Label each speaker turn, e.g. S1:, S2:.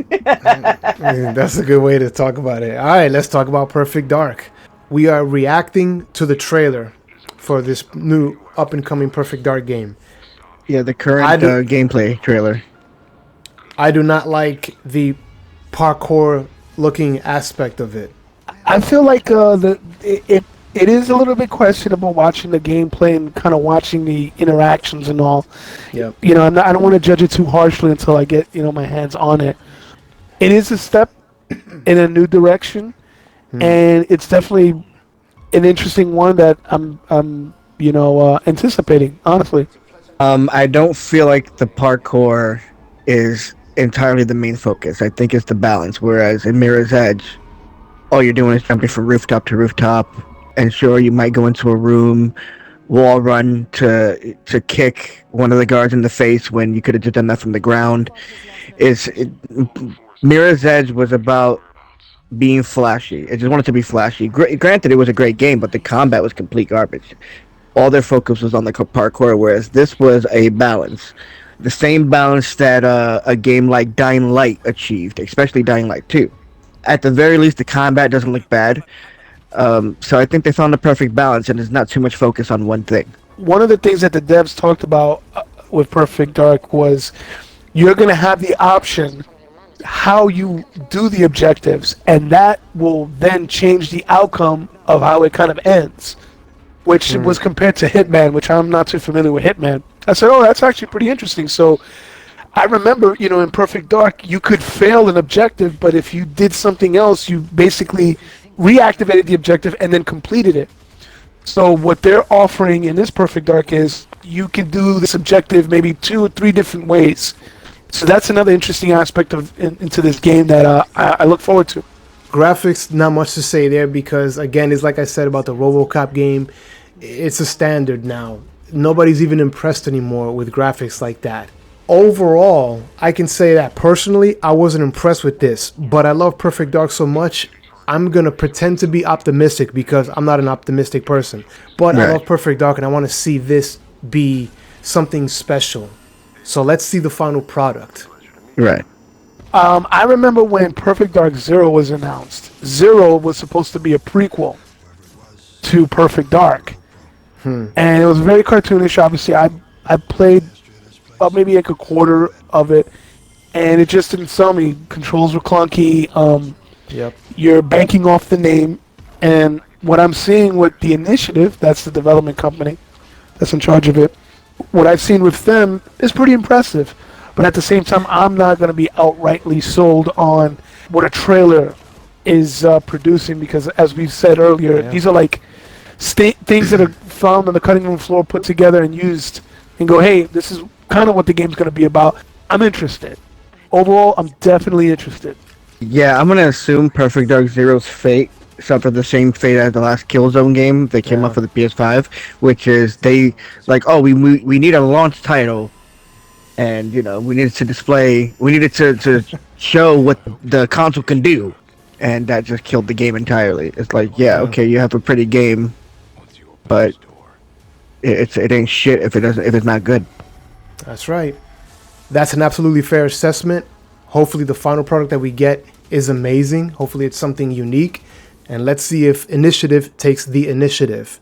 S1: That's a good way to talk about it. All right, let's talk about Perfect Dark. We are reacting to the trailer for this new up and coming Perfect Dark game.
S2: Yeah, the current gameplay trailer.
S1: I do not like the parkour looking aspect of it.
S3: I feel like it is a little bit questionable watching the gameplay and kind of watching the interactions and all.
S1: Yep.
S3: I don't want to judge it too harshly until I get my hands on it. It is a step in a new direction, and it's definitely an interesting one that I'm anticipating. Honestly,
S2: I don't feel like the parkour is entirely the main focus. I think it's the balance. Whereas in Mirror's Edge, all you're doing is jumping from rooftop to rooftop, and sure, you might go into a room, wall run to kick one of the guards in the face when you could have just done that from the ground. Mirror's Edge was about being flashy. It just wanted to be flashy. Granted, it was a great game, but the combat was complete garbage. All their focus was on the parkour, whereas this was a balance. The same balance that a game like Dying Light achieved, especially Dying Light 2. At the very least, the combat doesn't look bad. So I think they found the perfect balance, and there's not too much focus on one thing.
S3: one of the things that the devs talked about with Perfect Dark was you're going to have the option how you do the objectives, and that will then change the outcome of how it kind of ends, which was compared to Hitman, which I'm not too familiar with Hitman. I said, oh, that's actually pretty interesting. So I remember, in Perfect Dark, you could fail an objective, but if you did something else, you basically reactivated the objective and then completed it. So what they're offering in this Perfect Dark is you can do this objective maybe 2 or 3 different ways. So that's another interesting aspect of into this game that I look forward to.
S1: Graphics, not much to say there because, again, it's like I said about the RoboCop game. It's a standard now. Nobody's even impressed anymore with graphics like that. Overall, I can say that personally, I wasn't impressed with this, but I love Perfect Dark so much, I'm going to pretend to be optimistic because I'm not an optimistic person. But right. I love Perfect Dark and I want to see this be something special. So let's see the final product.
S2: Right.
S3: I remember when Perfect Dark Zero was announced. Zero was supposed to be a prequel to Perfect Dark. And it was very cartoonish, obviously. I played maybe like a quarter of it, and it just didn't sell me. Controls were clunky. You're banking off the name, and what I'm seeing with the Initiative, that's the development company that's in charge of it, what I've seen with them is pretty impressive. But at the same time, I'm not going to be outrightly sold on what a trailer is producing because, as we said earlier, these are like things that are found on the cutting room floor, put together and used, and go, hey, this is kind of what the game's going to be about. I'm interested. Overall, I'm definitely interested.
S2: Yeah, I'm going to assume Perfect Dark Zero's fate suffered the same fate as the last Killzone game that came out for the PS5, which is we need a launch title, and we needed to show what the console can do, and that just killed the game entirely. It's like, okay, you have a pretty game, but it ain't shit if it's not good.
S1: That's right. That's an absolutely fair assessment. Hopefully the final product that we get is amazing. Hopefully it's something unique. And let's see if Initiative takes the initiative.